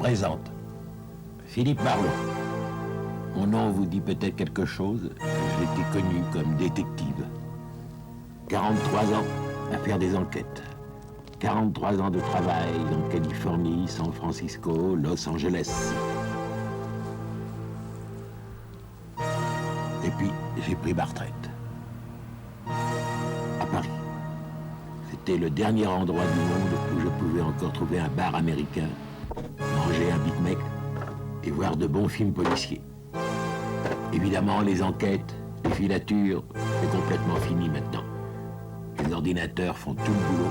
présente. Philippe Marlot. Mon nom vous dit peut-être quelque chose. J'étais connu comme détective. 43 ans à faire des enquêtes. 43 ans de travail en Californie, San Francisco, Los Angeles. Et puis, j'ai pris ma retraite. À Paris. C'était le dernier endroit du monde où je pouvais encore trouver un bar américain, manger un Big Mac et voir de bons films policiers. Évidemment, les enquêtes, les filatures, c'est complètement fini maintenant. Les ordinateurs font tout le boulot.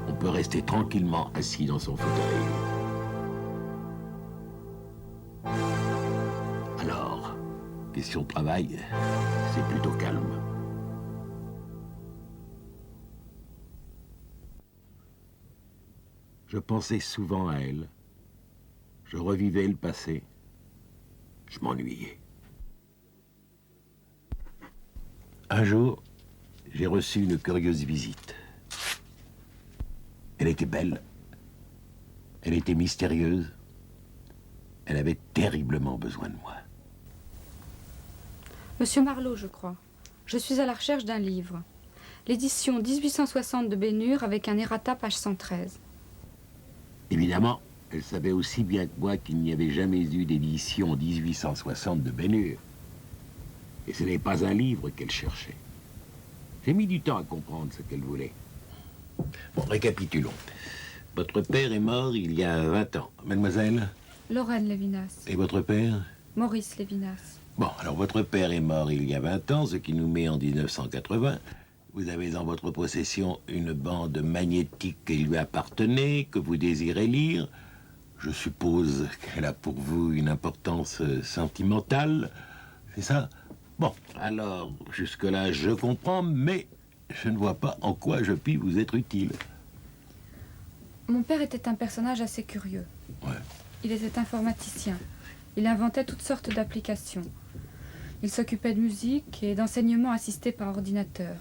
On peut rester tranquillement assis dans son fauteuil. Alors, question de travail, c'est plutôt calme. Je pensais souvent à elle. Je revivais le passé. Je m'ennuyais. Un jour, j'ai reçu une curieuse visite. Elle était belle. Elle était mystérieuse. Elle avait terriblement besoin de moi. Monsieur Marlot, je crois. Je suis à la recherche d'un livre. L'édition 1860 de Bénure avec un errata page 113. Évidemment, elle savait aussi bien que moi qu'il n'y avait jamais eu d'édition 1860 de Bénure. Et ce n'est pas un livre qu'elle cherchait. J'ai mis du temps à comprendre ce qu'elle voulait. Bon, récapitulons. Votre père est mort il y a 20 ans. Mademoiselle? Lorraine Lévinas. Et votre père? Maurice Lévinas. Bon, alors votre père est mort il y a 20 ans, ce qui nous met en 1980. Vous avez en votre possession une bande magnétique qui lui appartenait, que vous désirez lire. Je suppose qu'elle a pour vous une importance sentimentale. C'est ça? Bon, alors, jusque-là, je comprends, mais je ne vois pas en quoi je puis vous être utile. Mon père était un personnage assez curieux. Ouais. Il était informaticien. Il inventait toutes sortes d'applications. Il s'occupait de musique et d'enseignement assisté par ordinateur.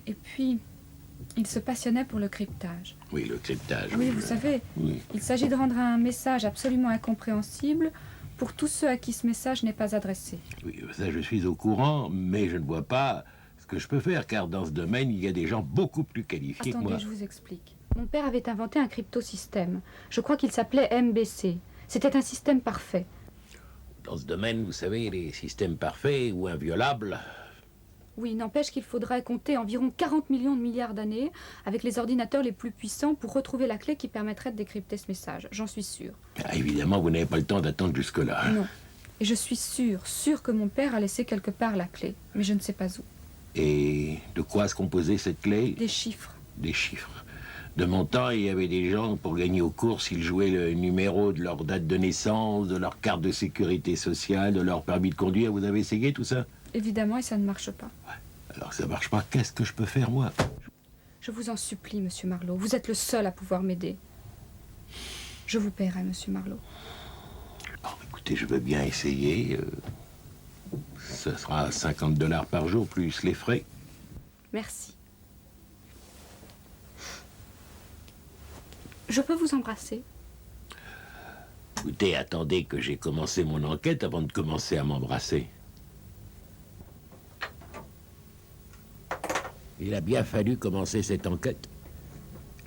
Et puis, il se passionnait pour le cryptage. Oui, le cryptage. Oui, vous savez, oui. Il s'agit de rendre un message absolument incompréhensible pour tous ceux à qui ce message n'est pas adressé. Oui, ça je suis au courant, mais je ne vois pas ce que je peux faire, car dans ce domaine, il y a des gens beaucoup plus qualifiés que moi. Attendez, je vous explique. Mon père avait inventé un cryptosystème. Je crois qu'il s'appelait MBC. C'était un système parfait. Dans ce domaine, vous savez, les systèmes parfaits ou inviolables... Oui, n'empêche qu'il faudrait compter environ 40 millions de milliards d'années avec les ordinateurs les plus puissants pour retrouver la clé qui permettrait de décrypter ce message. J'en suis sûre. Ah, évidemment, vous n'avez pas le temps d'attendre jusque-là. Non. Et je suis sûre que mon père a laissé quelque part la clé, mais je ne sais pas où. Et de quoi se composait cette clé? Des chiffres. Des chiffres. De mon temps, il y avait des gens, pour gagner aux courses, ils jouaient le numéro de leur date de naissance, de leur carte de sécurité sociale, de leur permis de conduire. Vous avez essayé tout ça? Évidemment, et ça ne marche pas. Ouais. Alors ça marche pas, qu'est-ce que je peux faire, moi? Je vous en supplie, monsieur Marlot. Vous êtes le seul à pouvoir m'aider. Je vous paierai, monsieur Marlot. Bon, écoutez, je veux bien essayer. Ce sera 50$ par jour, plus les frais. Merci. Je peux vous embrasser? Écoutez, attendez que j'ai commencé mon enquête avant de commencer à m'embrasser. Il a bien fallu commencer cette enquête.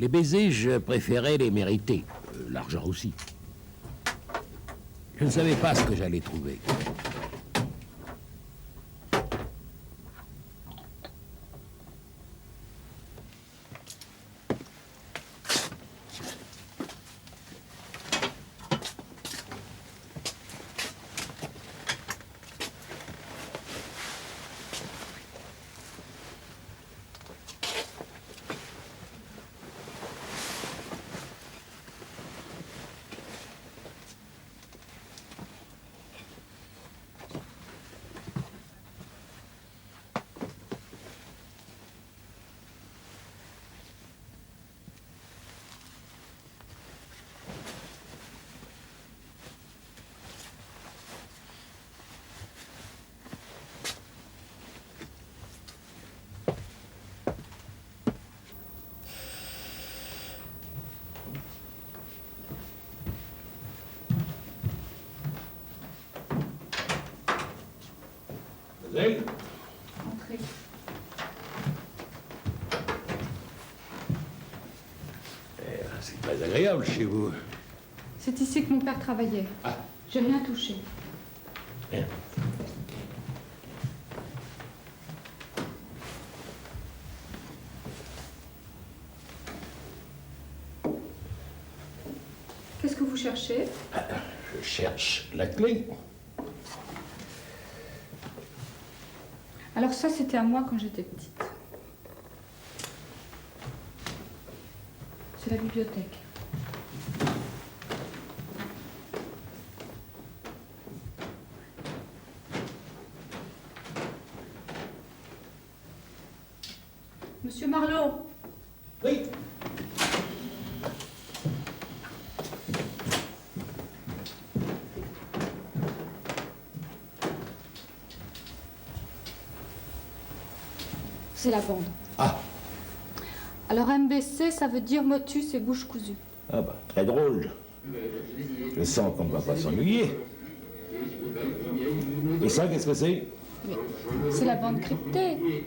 Les baisers, je préférais les mériter. L'argent aussi. Je ne savais pas ce que j'allais trouver. Mademoiselle. Entrez. C'est très agréable chez vous. C'est ici que mon père travaillait. Ah. J'ai rien touché. Bien. Qu'est-ce que vous cherchez? Je cherche la clé. Alors ça, c'était à moi quand j'étais petite. C'est la bibliothèque. Monsieur Marlowe. Oui. C'est la bande. Ah. Alors MBC, ça veut dire motus et bouche cousue. Ah bah, très drôle. Je sens qu'on ne va pas s'ennuyer. Et ça, qu'est-ce que c'est? C'est la bande cryptée.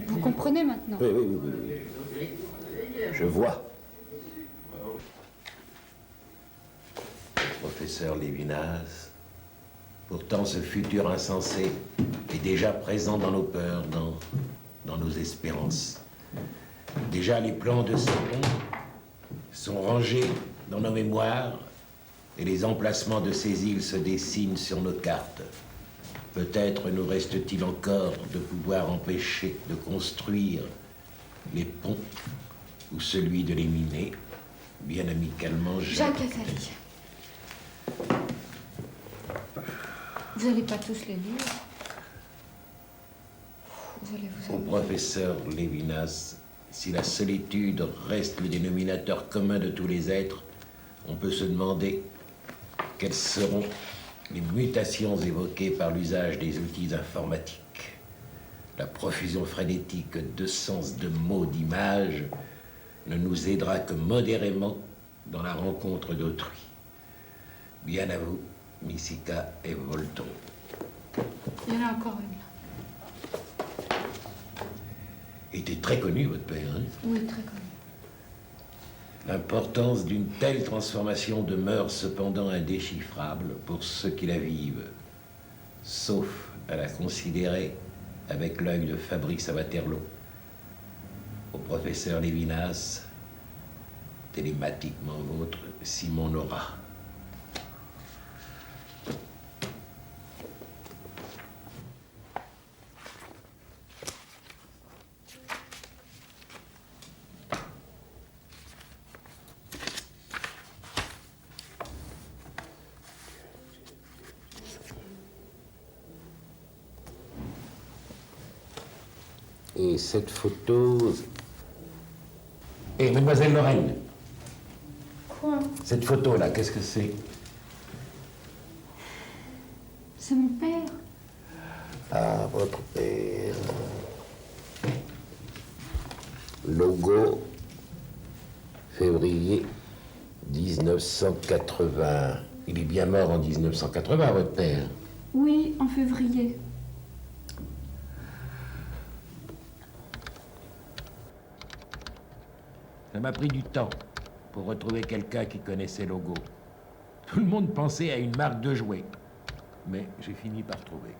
Vous comprenez maintenant? Oui, oui, oui, oui. Je vois. Professeur Lévinas, pourtant ce futur insensé est déjà présent dans nos peurs, dans nos espérances. Déjà les plans de ces mondes sont rangés dans nos mémoires et les emplacements de ces îles se dessinent sur nos cartes. Peut-être nous reste-t-il encore de pouvoir empêcher de construire les ponts ou celui de les miner, bien amicalement. Jacques Attali. Vous n'allez pas tous les lire. Vous allez vous Au amuser. professeur Lévinas, si la solitude reste le dénominateur commun de tous les êtres, on peut se demander quelles seront les mutations évoquées par l'usage des outils informatiques. La profusion frénétique de sens, de mots, d'images ne nous aidera que modérément dans la rencontre d'autrui. Bien à vous, Missika et Volton. Il y en a encore une là. Il était très connu, votre père, hein? Oui, très connu. L'importance d'une telle transformation demeure cependant indéchiffrable pour ceux qui la vivent, sauf à la considérer avec l'œil de Fabrice à Waterloo. Au professeur Lévinas, télépathiquement vôtre, Simon Nora. Et cette photo... Et mademoiselle Lorraine, Quoi? cette photo-là, qu'est-ce que c'est? C'est mon père. Ah, votre père. Logo, février 1980. Il est bien mort en 1980, votre père. Oui, en février. Ça m'a pris du temps pour retrouver quelqu'un qui connaissait Logo. Tout le monde pensait à une marque de jouets. Mais j'ai fini par trouver.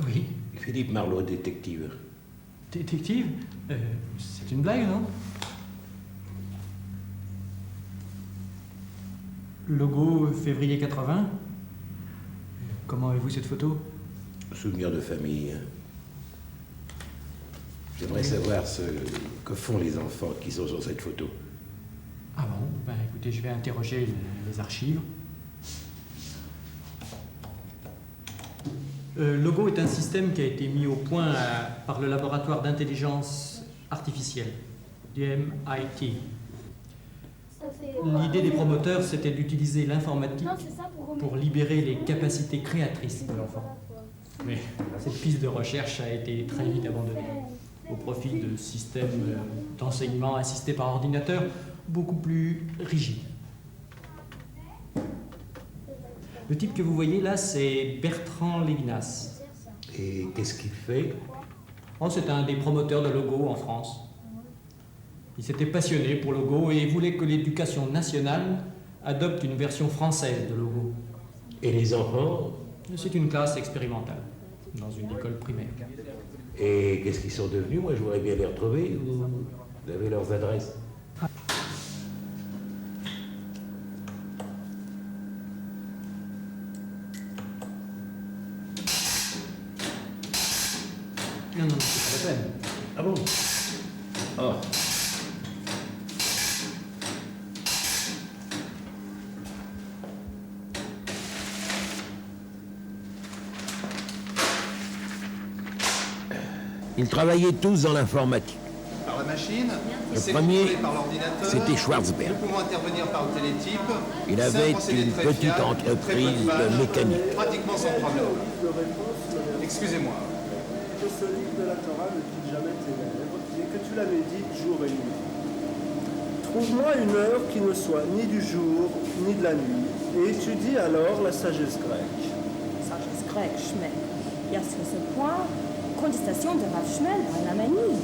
Oui, Philippe Marlowe, détective. détective c'est une blague, non? Logo février 80. Comment avez-vous cette photo? Souvenir de famille. J'aimerais savoir ce que font les enfants qui sont sur cette photo. Ah bon? Ben écoutez, je vais interroger les archives. Logo est un système qui a été mis au point par le laboratoire d'intelligence artificielle, du MIT. L'idée des promoteurs, c'était d'utiliser l'informatique pour libérer les capacités créatrices de l'enfant. Mais cette piste de recherche a été très vite abandonnée au profit de systèmes d'enseignement assistés par ordinateur beaucoup plus rigides. Le type que vous voyez là, c'est Bertrand Lévinas. Et qu'est-ce qu'il fait? Oh, c'est un des promoteurs de Logo en France. Il s'était passionné pour Logo et voulait que l'éducation nationale adopte une version française de Logo. Et les enfants? C'est une classe expérimentale, dans une école primaire. Et qu'est-ce qu'ils sont devenus? Moi, je voudrais bien les retrouver. Vous avez leurs adresses? Non, non, c'est pas la peine. Ah bon? Oh. Ils travaillaient tous dans l'informatique. Par la machine, Le premier, par l'ordinateur. c'était Schwarzberg. Nous pouvons intervenir par le télétype. Il C'est un avait procédé une très petite fiable, entreprise très peu de mécanique. Pratiquement sans problème. Excusez-moi. Que ce livre de la Torah ne quitte jamais tes lèvres, et que tu la médites jour et nuit. Trouve-moi une heure qui ne soit ni du jour, ni de la nuit, et étudie alors la sagesse grecque. Sagesse grecque, Schmeck. Il y a sur ce point contestation de Rav Shmuel à la manie.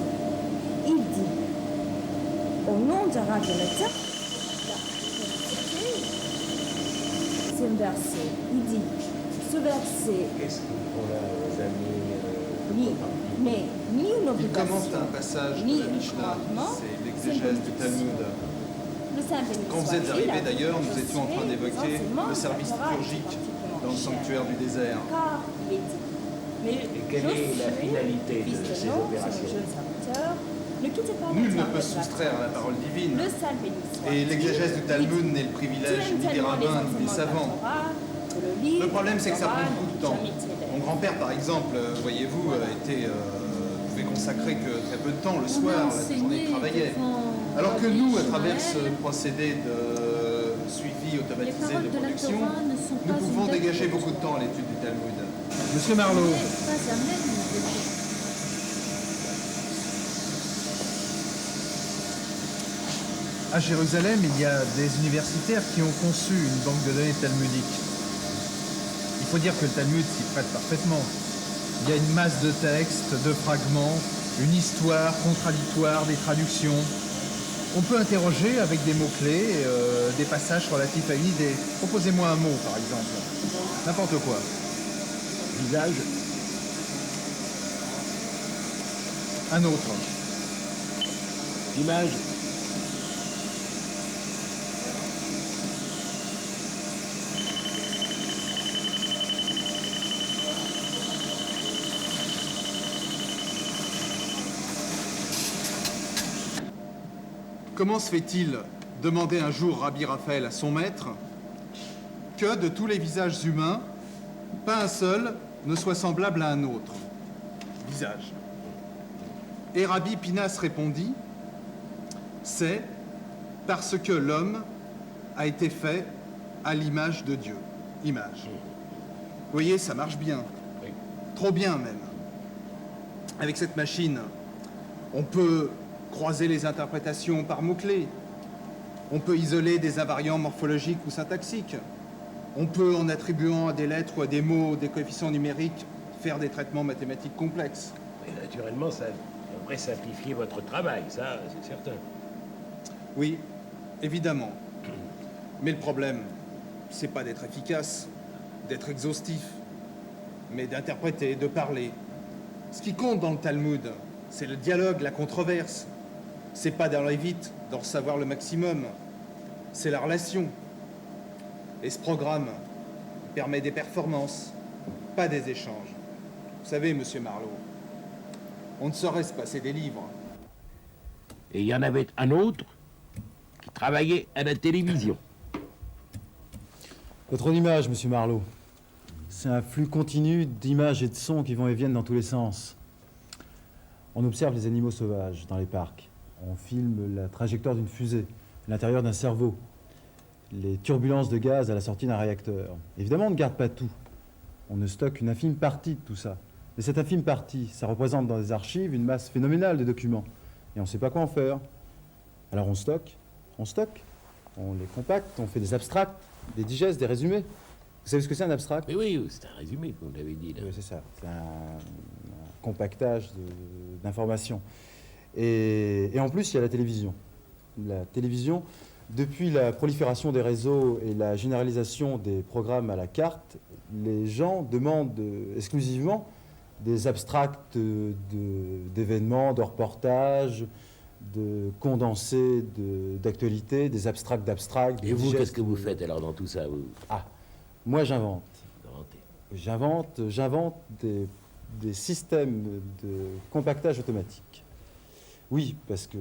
Il dit, au nom de Rav Jonathan, c'est un verset. Il dit, ce verset, Qu'est-ce qu'ils font là, les amis? oui, mais ni une Il obligation, commente un passage ni de la un Mishnah, commandement, c'est l'exégèse du Talmud. le Saint béni Quand vous soit-il êtes arrivés a d'ailleurs, nous étions en train illustré d'évoquer les enseignements le de la service Torah liturgique particulièrement dans le cher. sanctuaire du désert. Car il est dit, mais Et quelle est la finalité de Christ ces nom, opérations? son jeune serviteur, ne quittez pas Nul le ne temple peut de se la soustraire à la parole divine. Le Saint béni soit-il. Et l'exégèse du Talmud n'est le privilège ni des rabbins ni des savants. Le problème, c'est que ça prend beaucoup de temps. Mon grand-père, par exemple, voyez-vous, pouvait consacrer que très peu de temps le soir, la journée il travaillait. Alors que nous, à travers ce procédé de suivi automatisé de production, nous pouvons dégager beaucoup de temps à l'étude du Talmud. Monsieur Marlowe. À Jérusalem, il y a des universitaires qui ont conçu une banque de données talmudique. Il faut dire que le Talmud s'y prête parfaitement. Il y a une masse de textes, de fragments, une histoire contradictoire, des traductions. On peut interroger avec des mots-clés, des passages relatifs à une idée. Proposez-moi un mot, par exemple. N'importe quoi. Visage? Un autre. Image? Comment se fait-il, demandait un jour Rabbi Raphaël à son maître, que de tous les visages humains, pas un seul ne soit semblable à un autre? Visage. Et Rabbi Pinas répondit, c'est parce que l'homme a été fait à l'image de Dieu. Image. Vous voyez, ça marche bien. Oui. Trop bien même. Avec cette machine, on peut croiser les interprétations par mots-clés. On peut isoler des invariants morphologiques ou syntaxiques. On peut, en attribuant à des lettres ou à des mots des coefficients numériques, faire des traitements mathématiques complexes. Et naturellement, ça devrait simplifier votre travail, ça, c'est certain. Oui, évidemment. Mais le problème, c'est pas d'être efficace, d'être exhaustif, mais d'interpréter, de parler. Ce qui compte dans le Talmud, c'est le dialogue, la controverse. C'est pas d'aller vite, d'en savoir le maximum. C'est la relation. Et ce programme permet des performances, pas des échanges. Vous savez, monsieur Marlowe, on ne saurait se passer des livres. Et il y en avait un autre qui travaillait à la télévision. Votre image, monsieur Marlowe. C'est un flux continu d'images et de sons qui vont et viennent dans tous les sens. On observe les animaux sauvages dans les parcs. On filme la trajectoire d'une fusée, l'intérieur d'un cerveau, les turbulences de gaz à la sortie d'un réacteur. Évidemment, on ne garde pas tout. On ne stocke qu'une infime partie de tout ça. Mais cette infime partie, ça représente dans les archives une masse phénoménale de documents. Et on ne sait pas quoi en faire. Alors on stocke, on les compacte, on fait des abstracts, des digestes, des résumés. Vous savez ce que c'est un abstract? Mais oui, c'est un résumé, comme vous l'avez dit. Là. Oui, c'est ça. C'est un compactage d'informations. Et en plus, il y a la télévision. La télévision, depuis la prolifération des réseaux et la généralisation des programmes à la carte, les gens demandent exclusivement des abstracts d'événements, de reportages, de condensés d'actualités, des abstracts d'abstracts. Et vous, qu'est-ce que vous faites alors dans tout ça, vous? Ah, moi j'invente. Inventez. J'invente des systèmes de compactage automatique. Oui, parce que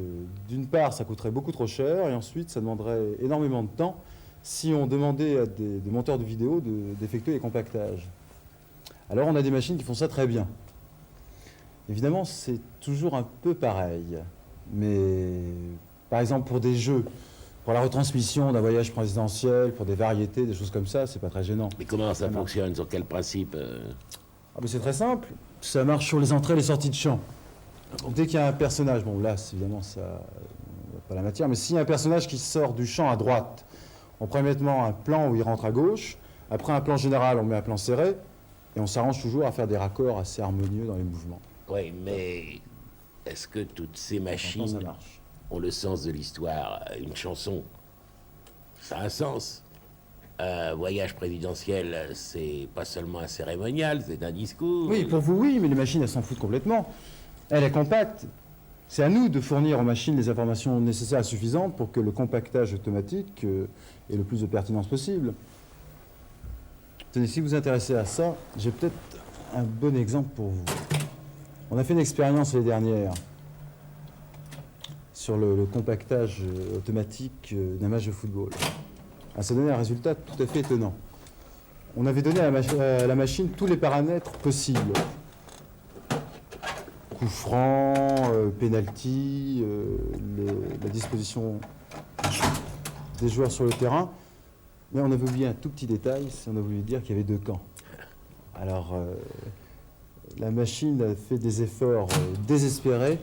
d'une part, ça coûterait beaucoup trop cher, et ensuite, ça demanderait énormément de temps si on demandait à des monteurs de vidéos d'effectuer les compactages. Alors, on a des machines qui font ça très bien. Évidemment, c'est toujours un peu pareil. Mais, par exemple, pour des jeux, pour la retransmission d'un voyage présidentiel, pour des variétés, des choses comme ça, c'est pas très gênant. Mais comment ça fonctionne? Sur quel principe Ah ben c'est très simple. Ça marche sur les entrées et les sorties de champ. Dès qu'il y a un personnage, bon là, évidemment, ça n'a pas la matière, mais s'il y a un personnage qui sort du champ à droite, on prend immédiatement un plan où il rentre à gauche. Après un plan général, on met un plan serré. Et on s'arrange toujours à faire des raccords assez harmonieux dans les mouvements. Oui, mais est-ce que toutes ces machines ça marche. ont le sens de l'histoire? Une chanson, ça a un sens. Un voyage présidentiel, c'est pas seulement un cérémonial, c'est un discours. Oui, pour vous, oui, mais les machines, elles s'en foutent complètement. Elle est compacte. C'est à nous de fournir aux machines les informations nécessaires et suffisantes pour que le compactage automatique ait le plus de pertinence possible. Tenez, si vous vous intéressez à ça, j'ai peut-être un bon exemple pour vous. On a fait une expérience l'année dernière sur le compactage automatique d'un match de football. Ah, ça donnait un résultat tout à fait étonnant. On avait donné à la machine tous les paramètres possibles. Coup franc, penalty, la disposition des joueurs sur le terrain. Mais on avait oublié un tout petit détail, c'est on a voulu dire qu'il y avait deux camps. Alors, la machine a fait des efforts désespérés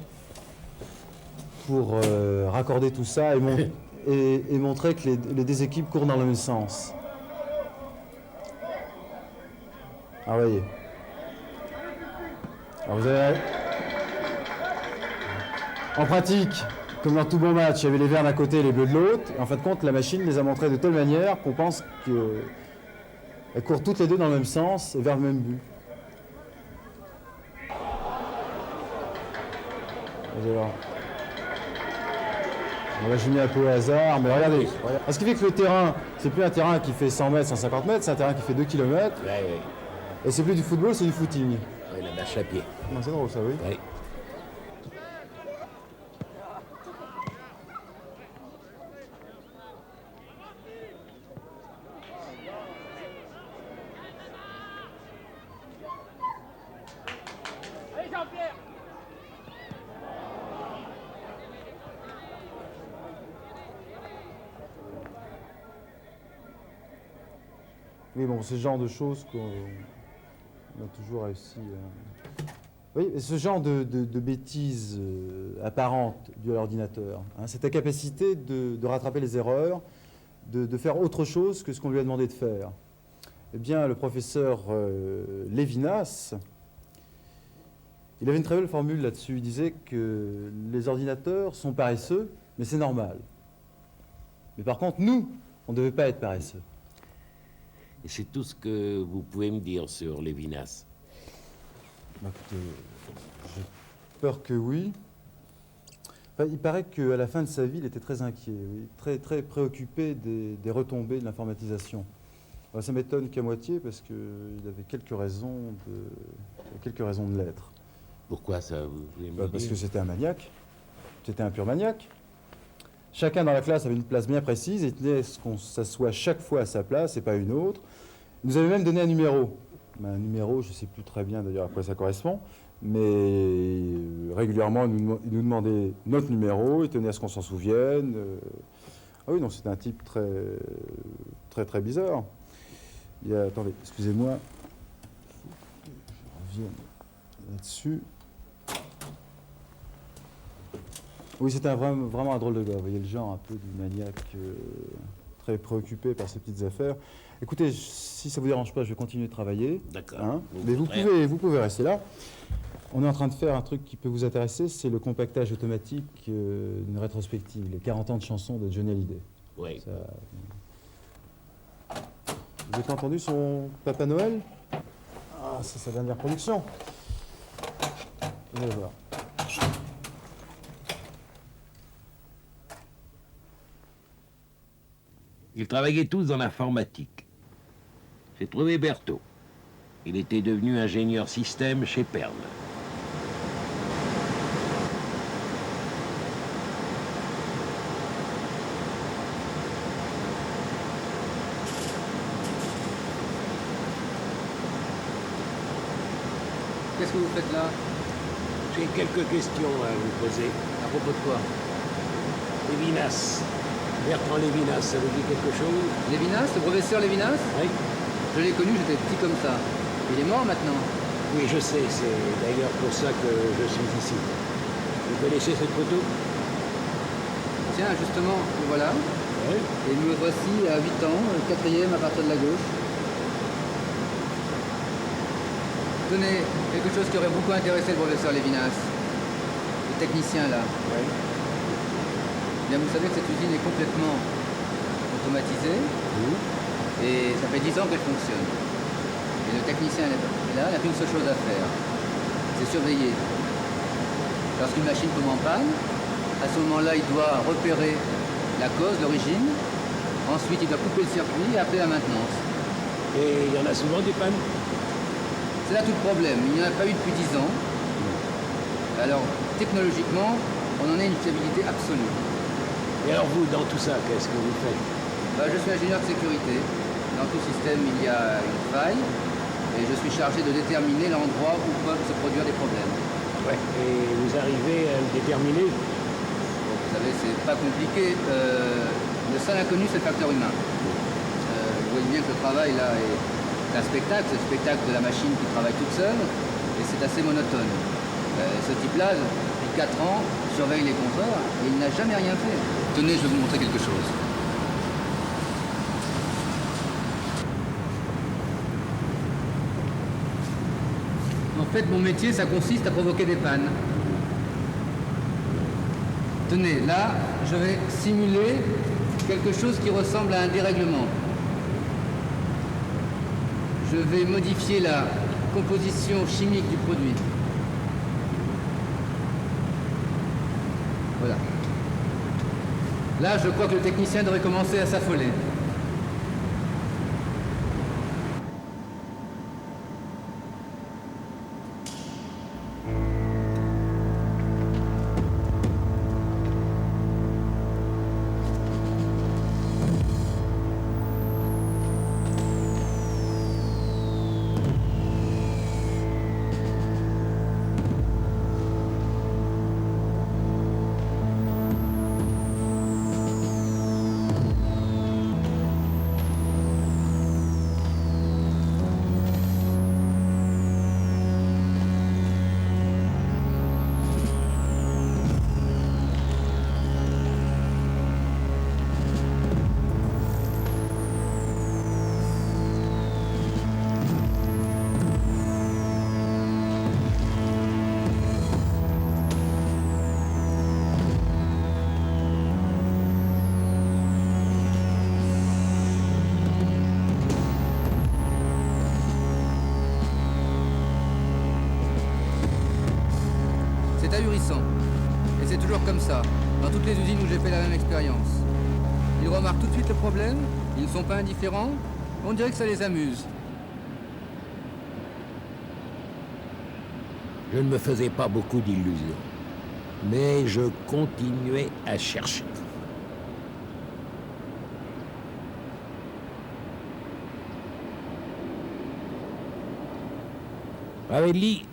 pour raccorder tout ça et montrer que les deux équipes courent dans le même sens. Alors, voyez. Alors, vous avez... En pratique, comme dans tout bon match, il y avait les verts d'un côté et les bleus de l'autre. Et en fin de compte, la machine les a montrés de telle manière qu'on pense qu'elles courent toutes les deux dans le même sens et vers le même but. On va jouer un peu au hasard, mais regardez. Ce qui fait que le terrain, c'est plus un terrain qui fait 100 mètres, 150 mètres, c'est un terrain qui fait 2 km. Ouais. Et c'est plus du football, c'est du footing. Oui, la marche à pied. Non, c'est drôle ça, oui. Oui. Oui, bon, c'est ce genre de choses qu'on a toujours réussi à... Oui, ce genre de bêtises apparentes dues à l'ordinateur, hein, c'est ta capacité de rattraper les erreurs, de faire autre chose que ce qu'on lui a demandé de faire. Eh bien, le professeur Lévinas, il avait une très belle formule là-dessus. Il disait que les ordinateurs sont paresseux, mais c'est normal. Mais par contre, nous, on ne devait pas être paresseux. Et c'est tout ce que vous pouvez me dire sur Lévinas? Écoutez, j'ai peur que oui. Enfin, il paraît qu'à la fin de sa vie, il était très inquiet, oui, très préoccupé des retombées de l'informatisation. Ça m'étonne qu'à moitié, parce qu'il avait quelques raisons de l'être. Pourquoi ça, vous voulez me Parce dire? que c'était un maniaque. C'était un pur maniaque. Chacun dans la classe avait une place bien précise et tenait à ce qu'on s'assoie chaque fois à sa place et pas une autre. Il nous avait même donné un numéro. Un numéro, je ne sais plus très bien d'ailleurs à quoi ça correspond, mais régulièrement, il nous demandait notre numéro, il tenait à ce qu'on s'en souvienne. Ah oui, non, c'était un type très bizarre. Attendez, excusez-moi. Je reviens là-dessus. Oui, c'était vraiment un drôle de gars. Vous voyez le genre un peu du maniaque très préoccupé par ses petites affaires. Écoutez, si ça ne vous dérange pas, je vais continuer de travailler. D'accord. Hein, mais vous pouvez rester là. On est en train de faire un truc qui peut vous intéresser, c'est le compactage automatique d'une rétrospective, les 40 ans de chansons de Johnny Hallyday. Oui. Vous avez entendu son Papa Noël? Ah, c'est sa dernière production. Vous allez voir. Ils travaillaient tous dans l'informatique. J'ai trouvé Berthaud. Il était devenu ingénieur système chez Perle. Qu'est-ce que vous faites là? J'ai quelques questions à vous poser. À propos de quoi? Lévinas. Bertrand Lévinas, ça vous dit quelque chose? Lévinas, le professeur Lévinas? Oui. Je l'ai connu, j'étais petit comme ça. Il est mort maintenant. Oui, je sais, c'est d'ailleurs pour ça que je suis ici. Vous connaissez cette photo? Tiens, justement, le voilà. Oui. Et me voici à 8 ans, le 4e à partir de la gauche. Tenez, quelque chose qui aurait beaucoup intéressé le professeur Lévinas. Le technicien là. Oui. Bien, vous savez que cette usine est complètement automatisée. Oui. Et ça fait 10 ans qu'elle fonctionne. Et le technicien est là, il n'a qu'une seule chose à faire. C'est surveiller. Lorsqu'une machine tombe en panne, à ce moment-là, il doit repérer la cause, l'origine. Ensuite, il doit couper le circuit et appeler la maintenance. Et il y en a souvent des pannes? C'est là tout le problème. Il n'y en a pas eu depuis 10 ans. Alors, technologiquement, on en a une fiabilité absolue. Et alors vous, dans tout ça, qu'est-ce que vous faites? Je suis ingénieur de sécurité. Dans tout système, il y a une faille. Et je suis chargé de déterminer l'endroit où peuvent se produire des problèmes. Ouais. Et vous arrivez à le déterminer? Vous savez, c'est pas compliqué. Le seul inconnu, c'est le facteur humain. Vous voyez bien que le travail, là, est un spectacle. C'est le spectacle de la machine qui travaille toute seule. Et c'est assez monotone. Ce type-là, depuis 4 ans, surveille les compteurs et il n'a jamais rien fait. Tenez, je vais vous montrer quelque chose. En fait, mon métier, ça consiste à provoquer des pannes. Tenez, là, je vais simuler quelque chose qui ressemble à un dérèglement. Je vais modifier la composition chimique du produit. Voilà. Là, je crois que le technicien devrait commencer à s'affoler. C'est ahurissant. Et c'est toujours comme ça, dans toutes les usines où j'ai fait la même expérience. Ils remarquent tout de suite le problème, ils ne sont pas indifférents, On dirait que ça les amuse. Je ne me faisais pas beaucoup d'illusions, mais je continuais à chercher. Ravelli,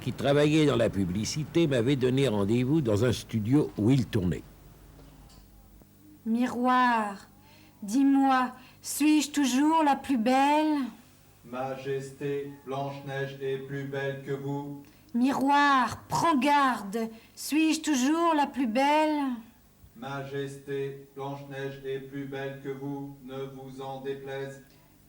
qui travaillait dans la publicité, m'avait donné rendez-vous dans un studio où il tournait. Miroir, dis-moi, suis-je toujours la plus belle? Majesté, Blanche-Neige est plus belle que vous. Miroir, prends garde, suis-je toujours la plus belle? Majesté, Blanche-Neige est plus belle que vous, ne vous en déplaise.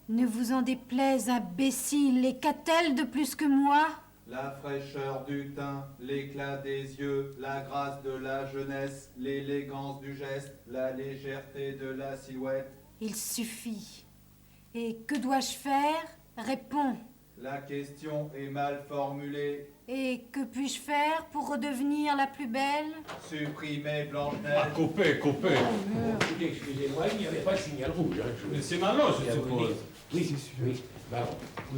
Ne vous en déplaise, imbécile, et qu'a-t-elle de plus que moi? La fraîcheur du teint, l'éclat des yeux, la grâce de la jeunesse, l'élégance du geste, la légèreté de la silhouette. Il suffit. Et que dois-je faire? Réponds. La question est mal formulée. Et que puis-je faire pour redevenir la plus belle? Supprimer Blanche-Neige. Coupez. Excusez-moi, il n'y avait pas de signal rouge. C'est Marlowe, je suppose. Oui.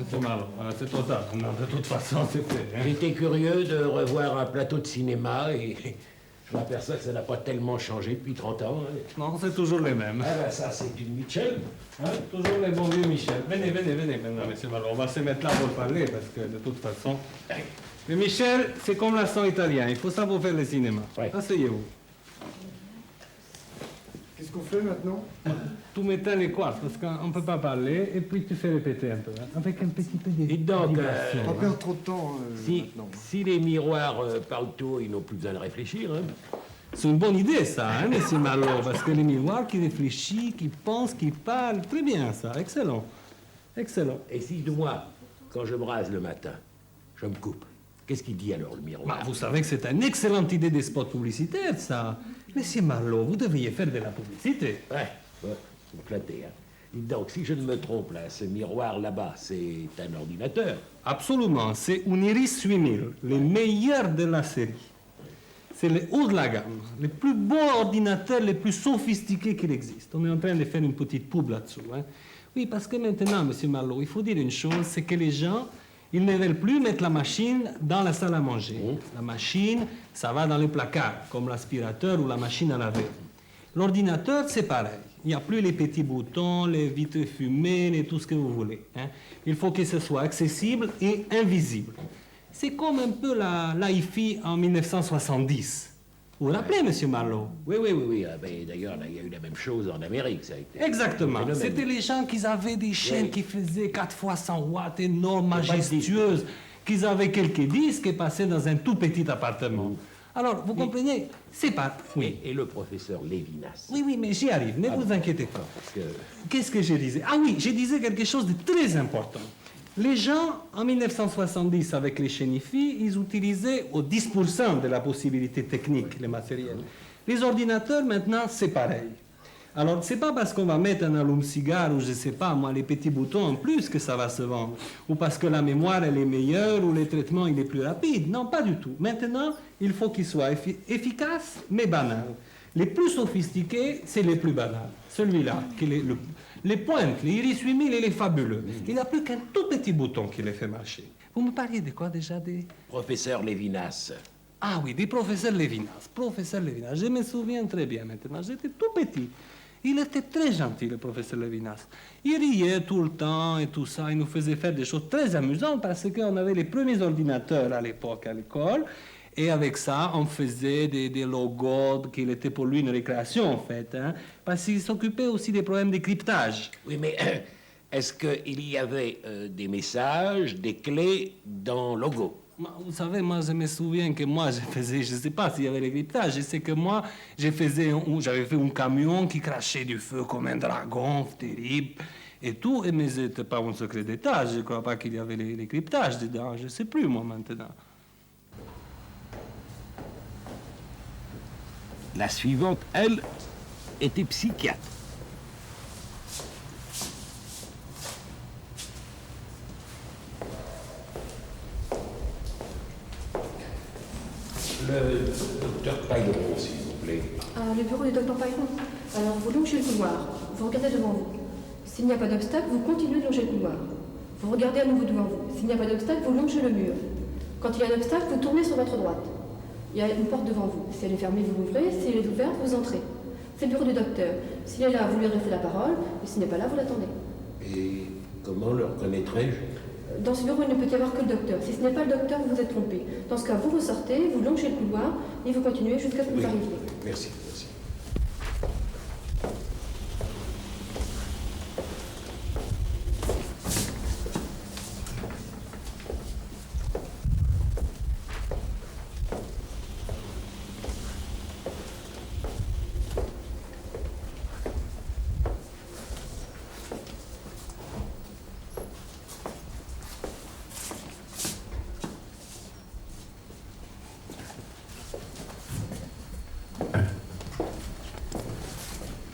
C'est Marlowe, c'est trop tard. Non, de toute façon, c'est fait. Hein. J'étais curieux de revoir un plateau de cinéma et je m'aperçois que ça n'a pas tellement changé depuis 30 ans. Hein. Non, c'est toujours les mêmes. Ah ben ça, c'est une Mitchell. Hein, toujours les bons vieux Michel. Venez maintenant, monsieur Marlowe. On va se mettre là pour parler, parce que de toute façon... Mais Michel, c'est comme l'accent italien. Il faut savoir faire le cinéma. Ouais. Asseyez-vous. Qu'est-ce qu'on fait maintenant? Tu m'éteins les quartz, parce qu'on ne peut pas parler, et puis tu fais répéter un peu, hein, avec un petit peu de... Et donc, diversion, Pas hein. perdre trop de temps maintenant. si les miroirs parlent tout, ils n'ont plus besoin de réfléchir. Hein. C'est une bonne idée, ça, hein, monsieur Marlowe, parce que les miroirs qui réfléchissent, qui pensent, qui parlent, très bien, ça. Excellent. Excellent. Et si, moi, quand je me rase le matin, je me coupe, qu'est-ce qu'il dit alors, le miroir? Bah, vous savez que c'est une excellente idée des spots publicitaires, ça. Monsieur Marlowe, vous devriez faire de la publicité. Ouais, vous me flattez. Hein. Et donc, si je ne me trompe, là, ce miroir là-bas, c'est un ordinateur. Absolument, c'est un Iris 8000, le meilleur de la série. C'est le haut de la gamme, les plus beaux ordinateurs, les plus sophistiqués qu'il existe. On est en train de faire une petite pub là-dessous. Hein. Oui, parce que maintenant, monsieur Marlowe, il faut dire une chose, c'est que les gens, ils ne veulent plus mettre la machine dans la salle à manger. La machine, ça va dans le placard, comme l'aspirateur ou la machine à laver. L'ordinateur, c'est pareil. Il n'y a plus les petits boutons, les vitres fumées, et tout ce que vous voulez. Hein. Il faut que ce soit accessible et invisible. C'est comme un peu la hi-fi en 1970. Vous vous rappelez, monsieur Marlowe? Oui. Ah, ben, d'ailleurs, là, il y a eu la même chose en Amérique, ça a été... Exactement. un phénomène. C'était les gens qui avaient des chaînes Oui. qui faisaient 4 fois 100 watts, énormes, majestueuses, qui avaient quelques disques et passaient dans un tout petit appartement. Alors, vous comprenez, c'est pas... Oui. Et le professeur Lévinas. Oui, mais j'y arrive, ne vous inquiétez pas. Parce que... Qu'est-ce que je disais? Ah oui, je disais quelque chose de très important. Les gens, en 1970, avec les chaînes hi-fi, ils utilisaient au 10% de la possibilité technique, le matériel. Les ordinateurs, maintenant, c'est pareil. Alors, c'est pas parce qu'on va mettre un allume-cigare ou je sais pas, moi, les petits boutons en plus que ça va se vendre. Ou parce que la mémoire, elle est meilleure ou le traitement, il est plus rapide. Non, pas du tout. Maintenant, il faut qu'il soit efficace, mais banal. Les plus sophistiqués, c'est les plus banals. Celui-là, qui est les pointes, les Iris 8000, il est fabuleux. Il n'a plus qu'un tout petit bouton qui les fait marcher. Vous me parliez de quoi déjà des... Professeur Lévinas. Ah oui, des professeurs Lévinas. Professeur Lévinas, je me souviens très bien maintenant. J'étais tout petit. Il était très gentil, le professeur Lévinas. Il riait tout le temps et tout ça. Il nous faisait faire des choses très amusantes parce qu'on avait les premiers ordinateurs à l'époque à l'école. Et avec ça, on faisait des logos, qu'il était pour lui une récréation, en fait. Hein, parce qu'il s'occupait aussi des problèmes de cryptage. Oui, mais est-ce qu'il y avait des messages, des clés dans Logo? Vous savez, moi, je me souviens que moi, je faisais, je ne sais pas s'il y avait les cryptages, je sais que moi, j'avais fait un camion qui crachait du feu comme un dragon, terrible, et tout, mais ce n'était pas un secret d'État, je ne crois pas qu'il y avait les cryptages dedans, je ne sais plus, moi, maintenant. La suivante, elle, était psychiatre. Le docteur Pailleron, s'il vous plaît. Le bureau du docteur Pailleron. Alors, vous longez le couloir. Vous regardez devant vous. S'il n'y a pas d'obstacle, vous continuez de longer le couloir. Vous regardez à nouveau devant vous. S'il n'y a pas d'obstacle, vous longez le mur. Quand il y a un obstacle, vous tournez sur votre droite. Il y a une porte devant vous. Si elle est fermée, vous l'ouvrez. Si elle est ouverte, vous entrez. C'est le bureau du docteur. S'il est là, vous lui adressez la parole. Et s'il n'est pas là, vous l'attendez. Et comment le reconnaîtrai-je? Dans ce bureau, il ne peut y avoir que le docteur. Si ce n'est pas le docteur, vous vous êtes trompé. Dans ce cas, vous ressortez, vous longez le couloir et vous continuez jusqu'à ce que vous arriviez. Merci, merci.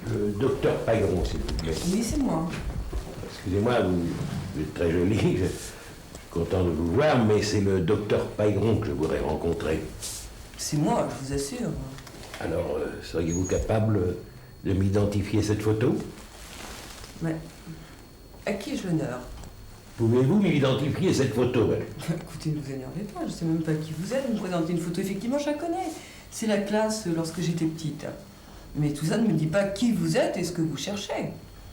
Le docteur Pailleron, s'il vous plaît. Oui, c'est moi. Excusez-moi, vous êtes très jolie, je suis content de vous voir, mais c'est le docteur Pailleron que je voudrais rencontrer. C'est moi, je vous assure. Alors, seriez-vous capable de m'identifier cette photo? Mais à qui ai-je l'honneur? Pouvez-vous m'identifier cette photo? Écoutez, ne vous énervez pas, je ne sais même pas qui vous êtes. Vous me présentez une photo, effectivement, je la connais. C'est la classe lorsque j'étais petite. Mais tout ça ne me dit pas qui vous êtes et ce que vous cherchez.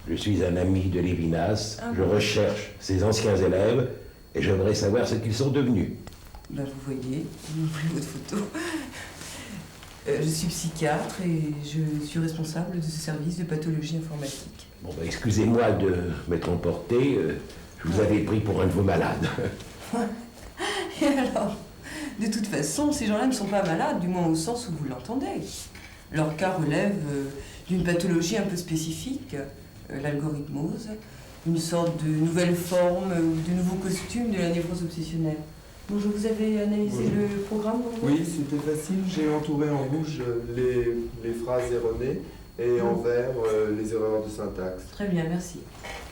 Je suis un ami de Lévinas, Ah je bon? recherche ses anciens élèves et j'aimerais savoir ce qu'ils sont devenus. Ben, vous voyez, vous voyez votre photo. Je suis psychiatre et je suis responsable de ce service de pathologie informatique. Bon, ben, excusez-moi de m'être emporté, je vous avais pris pour un de vos malades. Et alors, de toute façon, ces gens-là ne sont pas malades, du moins au sens où vous l'entendez. Leur cas relève d'une pathologie un peu spécifique, l'algorithmose, une sorte de nouvelle forme ou de nouveau costume de la névrose obsessionnelle. Bonjour, vous avez analysé le programme? Oui, c'était facile. J'ai entouré en rouge les phrases erronées et en vert les erreurs de syntaxe. Très bien, merci.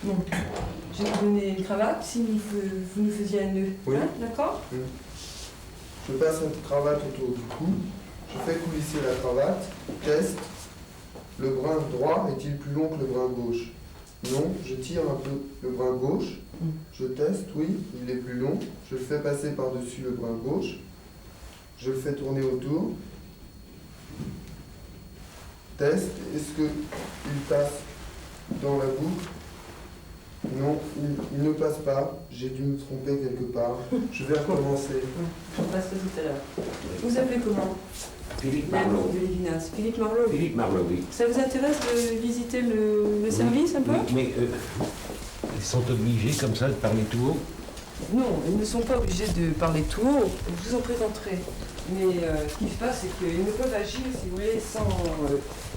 Bon, je vais vous donner une cravate si vous nous faisiez un nœud. Oui. Hein, d'accord? Je passe une cravate autour du cou. Je fais coulisser la cravate. Test. Le brin droit est-il plus long que le brin gauche? Non. Je tire un peu le brin gauche. Je teste, oui, il est plus long. Je le fais passer par-dessus le brin gauche. Je le fais tourner autour. Test. Est-ce qu'il passe dans la boucle? Non, il ne passe pas. J'ai dû me tromper quelque part. Je vais recommencer. Je passerai tout à l'heure. Vous appelez comment? Philippe Marleau. De Lévinas. Philippe Marleau. Philippe Marleau, oui. Ça vous intéresse de visiter le service un peu? Oui, mais ils sont obligés comme ça de parler tout haut? Non, ils ne sont pas obligés de parler tout haut. Je vous en présenterai. Mais ce qui se passe, c'est qu'ils ne peuvent agir, si vous voulez, sans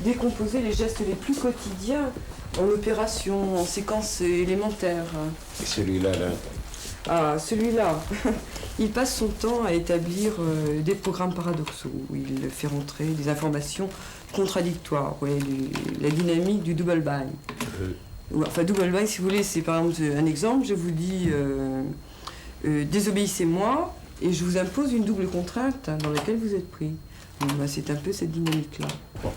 décomposer les gestes les plus quotidiens en opération, en séquence élémentaire. Et celui-là, là? Ah, celui-là, il passe son temps à établir des programmes paradoxaux, où il fait rentrer des informations contradictoires, ouais, la dynamique du double bind. Enfin, double bind, si vous voulez, c'est par exemple un exemple, je vous dis désobéissez-moi, et je vous impose une double contrainte dans laquelle vous êtes pris. Bon, bah, c'est un peu cette dynamique-là. Bon.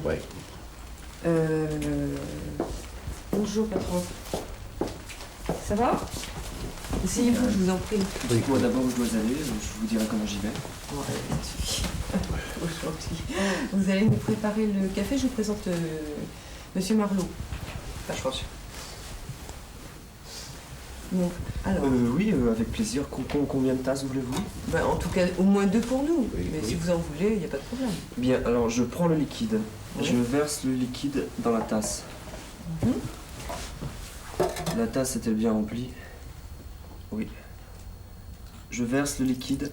Ouais. Bonjour, patron. Ça va? Asseyez-vous, je vous en prie. Dites-moi d'abord où je dois aller, je vous dirai comment j'y vais. Ouais, ça suffit. Trop gentil. Vous allez nous préparer le café, je vous présente Monsieur Marleau. Je pense. Bon, alors. Oui, avec plaisir. Combien de tasses voulez-vous? Ben, en tout cas, au moins 2 pour nous. Oui, mais oui. si vous en voulez, il n'y a pas de problème. Bien, alors je prends le liquide. Oui. Je verse le liquide dans la tasse. La tasse est-elle bien remplie? Oui. Je verse le liquide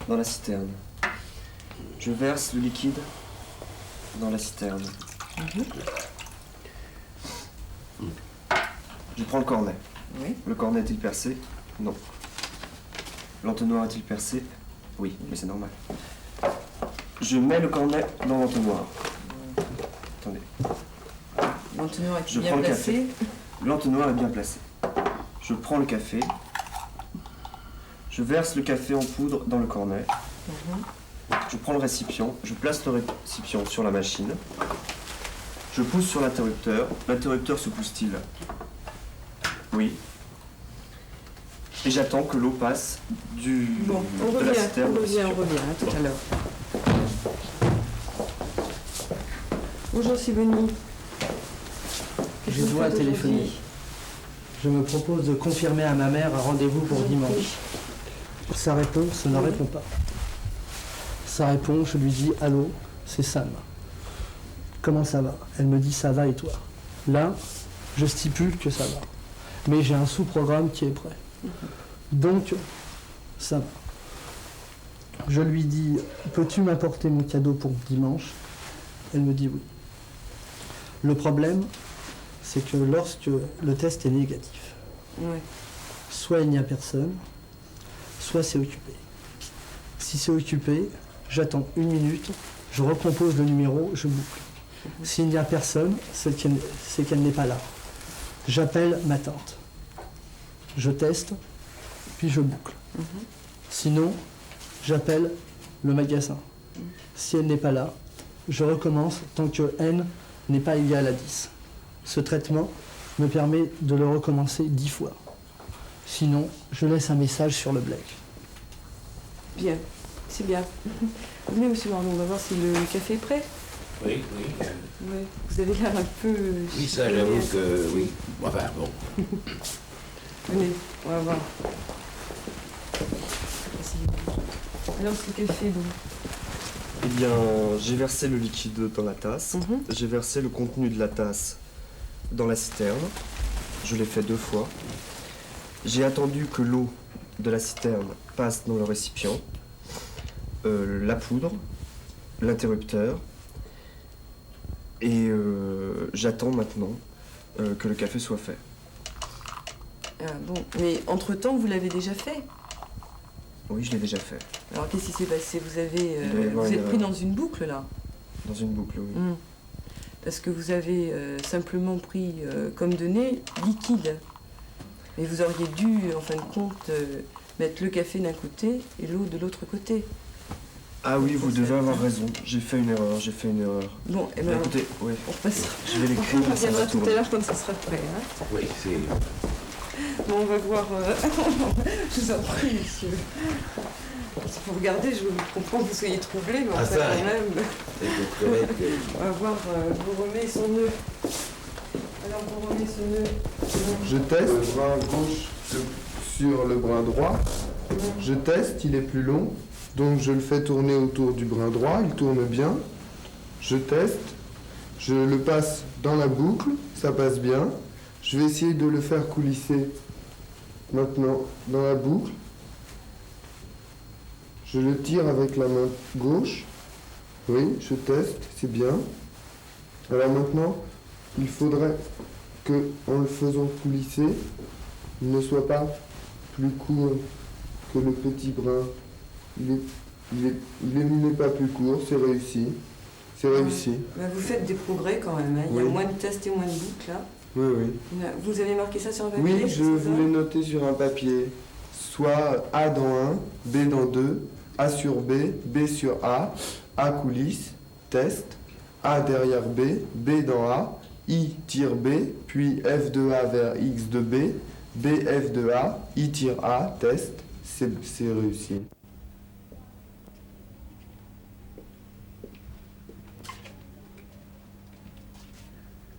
dans la citerne. Je verse le liquide dans la citerne. Je prends le cornet. Oui. Le cornet est-il percé? Non. L'entonnoir est-il percé? Oui, mais c'est normal. Je mets le cornet dans l'entonnoir. Attendez. L'entonnoir est Je bien prends le placé. café. L'entonnoir est bien placé. Je prends le café. Je verse le café en poudre dans le cornet. Je prends le récipient. Je place le récipient sur la machine. Je pousse sur l'interrupteur. L'interrupteur se pousse-t-il? Oui. Et j'attends que l'eau passe Bon, on de la revient, citerne. on revient, à tout à l'heure. Bonjour Sibony. Je dois téléphoner. Je me propose de confirmer à ma mère un rendez-vous pour dimanche. Ça répond, ça ne répond pas. Ça répond, je lui dis « Allô, c'est Sam. Comment ça va ?» Elle me dit « Ça va et toi ?» Là, je stipule que ça va. Mais j'ai un sous-programme qui est prêt. Donc, ça va. Je lui dis « Peux-tu m'apporter mon cadeau pour dimanche ?» Elle me dit oui. Le problème, c'est que lorsque le test est négatif, soit il n'y a personne, soit c'est occupé. Si c'est occupé, j'attends 1 minute, je recompose le numéro, je boucle. S'il n'y a personne, c'est qu'elle n'est pas là. J'appelle ma tante. Je teste, puis je boucle. Sinon, j'appelle le magasin. Si elle n'est pas là, je recommence tant que n n'est pas égal à 10. Ce traitement me permet de le recommencer 10 fois. Sinon, je laisse un message sur le black. Bien, c'est bien. Venez, monsieur Marlon, on va voir si le café est prêt. Oui. Ouais, vous avez l'air un peu... Oui, ça, j'avoue que oui. Enfin, bon. Venez, on va voir. Alors, ce café, donc. Eh bien, j'ai versé le liquide dans la tasse. J'ai versé le contenu de la tasse dans la citerne. Je l'ai fait 2 fois. J'ai attendu que l'eau de la citerne passe dans le récipient, la poudre, l'interrupteur, et j'attends maintenant que le café soit fait. Ah bon, mais entre-temps, vous l'avez déjà fait? Oui, je l'ai déjà fait. Alors, qu'est-ce qui s'est passé? Vous avez, Il doit y avoir vous êtes une pris erreur. dans une boucle, là? Dans une boucle, oui. Parce que vous avez simplement pris comme donnée liquide. Mais vous auriez dû, en fin de compte, mettre le café d'un côté et l'eau de l'autre côté. Ah oui, vous devez avoir raison. J'ai fait une erreur, Bon, et ben, écoutez, oui. on repassera. Je vais l'écrire, On ça va reviendra tout tourner. à l'heure quand ça sera prêt. Hein. Oui, c'est... Bon, on va voir... je vous en prie, monsieur. Vous regardez, je comprends que vous soyez troublé, mais Ah, enfin, ça, quand même... c'est correct. On va voir, vous remet son nœud. Alors, vous remet ce nœud. Je teste le bras gauche sur le bras droit. Je teste, il est plus long. Donc je le fais tourner autour du bras droit, il tourne bien. Je teste, je le passe dans la boucle, ça passe bien. Je vais essayer de le faire coulisser maintenant dans la boucle. Je le tire avec la main gauche. Oui, je teste, c'est bien. Alors maintenant, il faudrait que, en le faisant coulisser, il ne soit pas plus court que le petit brin. Il n'est pas plus court, c'est réussi. C'est réussi. Ben, vous faites des progrès quand même. Hein. Il y a Oui. moins de tests et moins de boucles là. Oui, oui. Vous avez marqué ça sur un papier? Oui, je voulais noter sur un papier. Soit A dans 1, B dans 2, A sur B, B sur A coulisses, test, A derrière B, B dans A, I tire B, puis F de A vers X de B, B F de A, I tire A, test, c'est réussi.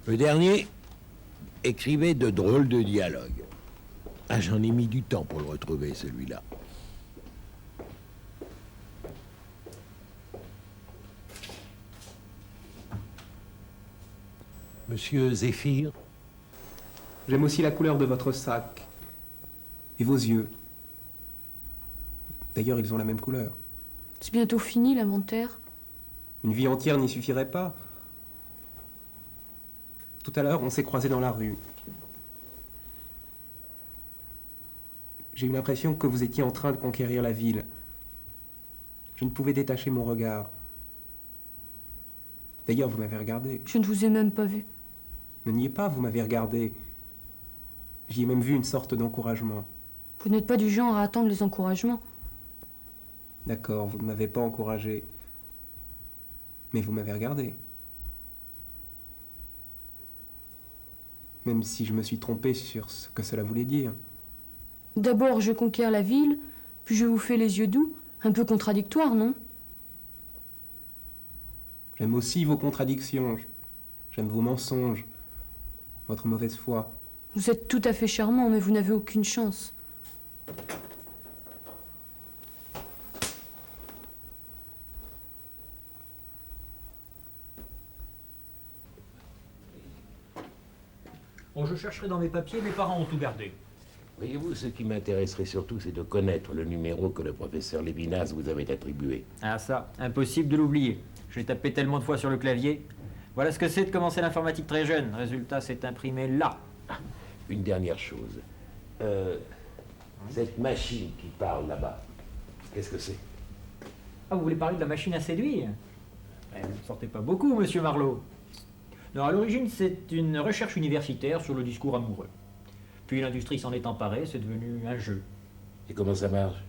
Le dernier écrivait de drôles de dialogues. Ah, j'en ai mis du temps pour le retrouver, celui-là. Monsieur Zéphyr? J'aime aussi la couleur de votre sac. Et vos yeux. D'ailleurs, ils ont la même couleur. C'est bientôt fini, l'inventaire. Une vie entière n'y suffirait pas. Tout à l'heure, on s'est croisés dans la rue. J'ai eu l'impression que vous étiez en train de conquérir la ville. Je ne pouvais détacher mon regard. D'ailleurs, vous m'avez regardé. Je ne vous ai même pas vu. Ne niez pas, vous m'avez regardé. J'y ai même vu une sorte d'encouragement. Vous n'êtes pas du genre à attendre les encouragements. D'accord, vous ne m'avez pas encouragé. Mais vous m'avez regardé. même si je me suis trompé sur ce que cela voulait dire. D'abord, je conquiers la ville, puis je vous fais les yeux doux. Un peu contradictoire, non? J'aime aussi vos contradictions. J'aime vos mensonges, votre mauvaise foi. Vous êtes tout à fait charmant, mais vous n'avez aucune chance. Bon, je chercherai dans mes papiers, mes parents ont tout gardé. Voyez-vous, ce qui m'intéresserait surtout, c'est de connaître le numéro que le professeur Lévinas vous avait attribué. Ah ça, impossible de l'oublier. Je l'ai tapé tellement de fois sur le clavier. Voilà ce que c'est de commencer l'informatique très jeune. Résultat, c'est imprimé là. Ah, une dernière chose. Cette machine qui parle là-bas, qu'est-ce que c'est? Ah, vous voulez parler de la machine à séduire? Vous ne sortez pas beaucoup, monsieur Marlowe. Non, à l'origine, c'est une recherche universitaire sur le discours amoureux. Puis l'industrie s'en est emparée, c'est devenu un jeu. Et comment ça marche?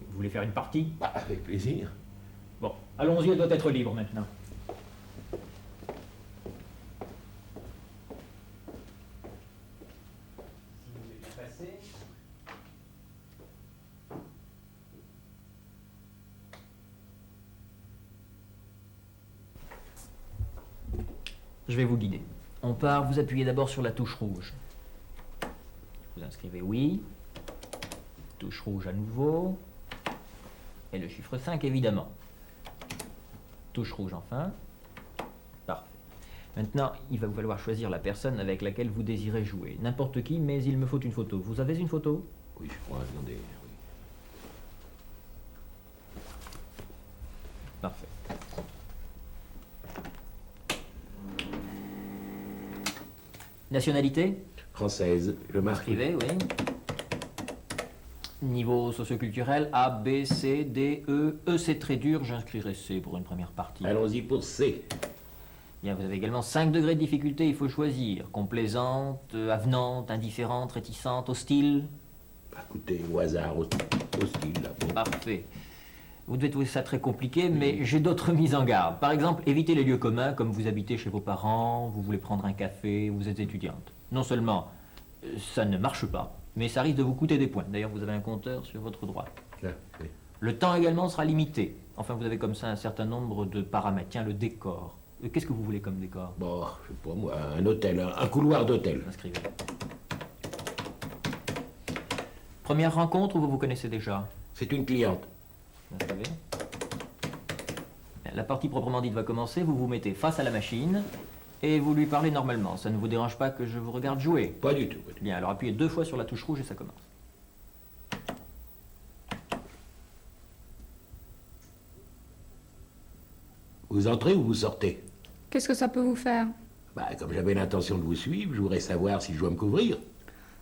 Vous voulez faire une partie? Bah, avec plaisir. Bon, allons-y, elle doit être libre maintenant. Je vais vous guider. On part, vous appuyez d'abord sur la touche rouge. Vous inscrivez oui. Touche rouge à nouveau. Et le chiffre 5, évidemment. Touche rouge enfin. Parfait. Maintenant, il va vous falloir choisir la personne avec laquelle vous désirez jouer. N'importe qui, mais il me faut une photo. Vous avez une photo? Oui, je crois, attendez. Oui. Parfait. Nationalité? Française, je marque. Inscrivez, oui. Niveau socioculturel, A, B, C, D, E. E, c'est très dur, j'inscrirai C pour une première partie. Allons-y pour C. Bien, vous avez également 5 degrés de difficulté, il faut choisir. Complaisante, avenante, indifférente, réticente, hostile. Écoutez, au hasard, hostile, là. Bon. Parfait. Vous devez trouver ça très compliqué, mais j'ai d'autres mises en garde. Par exemple, évitez les lieux communs, comme vous habitez chez vos parents, vous voulez prendre un café, vous êtes étudiante. Non seulement ça ne marche pas, mais ça risque de vous coûter des points. D'ailleurs, vous avez un compteur sur votre droite. Là, oui. Le temps également sera limité. Enfin, vous avez comme ça un certain nombre de paramètres. Tiens, le décor. Qu'est-ce que vous voulez comme décor? Bon, je sais pas moi, un hôtel, un couloir d'hôtel. Inscrivez. Première rencontre ou vous vous connaissez déjà? C'est une cliente. Inscrivez. La partie proprement dite va commencer. Vous vous mettez face à la machine et vous lui parlez normalement. Ça ne vous dérange pas que je vous regarde jouer? Pas du tout. Bien, alors appuyez 2 fois sur la touche rouge et ça commence. Vous entrez ou vous sortez? Qu'est-ce que ça peut vous faire? Bah, comme j'avais l'intention de vous suivre, je voudrais savoir si je dois me couvrir.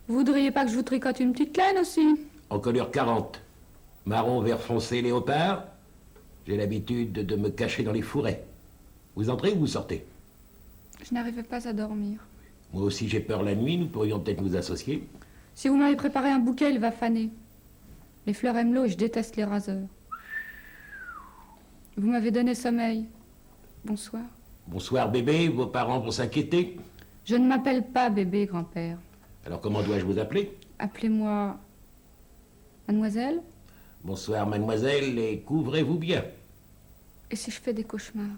Vous voudriez pas que je vous tricote une petite laine aussi? En couleur 40. Marron, vert foncé, léopard. J'ai l'habitude de me cacher dans les fourrés. Vous entrez ou vous sortez? Je n'arrivais pas à dormir. Moi aussi j'ai peur la nuit, nous pourrions peut-être nous associer. Si vous m'avez préparé un bouquet, il va faner. Les fleurs aiment l'eau et je déteste les raseurs. Vous m'avez donné sommeil. Bonsoir. Bonsoir bébé, vos parents vont s'inquiéter. Je ne m'appelle pas bébé, grand-père. Alors comment dois-je vous appeler? Appelez-moi mademoiselle. Bonsoir mademoiselle, et couvrez-vous bien. Et si je fais des cauchemars?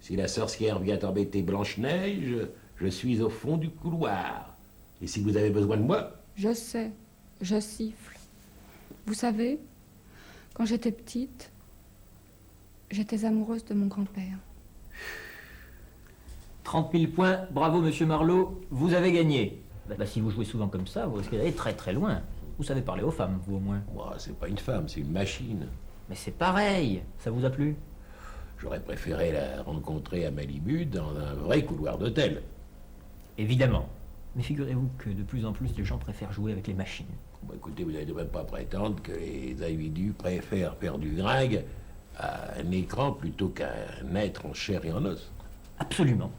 Si la sorcière vient embêter Blanche-Neige, je suis au fond du couloir. Et si vous avez besoin de moi? Je sais, je siffle. Vous savez, quand j'étais petite, j'étais amoureuse de mon grand-père. 30 000 points, bravo monsieur Marlowe, vous avez gagné. Si vous jouez souvent comme ça, vous risquez d'aller très très loin. Vous savez parler aux femmes, vous au moins. Moi, c'est pas une femme, c'est une machine. Mais c'est pareil, ça vous a plu? J'aurais préféré la rencontrer à Malibu dans un vrai couloir d'hôtel. Évidemment. Mais figurez-vous que de plus en plus les gens préfèrent jouer avec les machines. Bon, écoutez, vous n'allez même pas prétendre que les individus préfèrent faire du gringue à un écran plutôt qu'à un être en chair et en os. Absolument.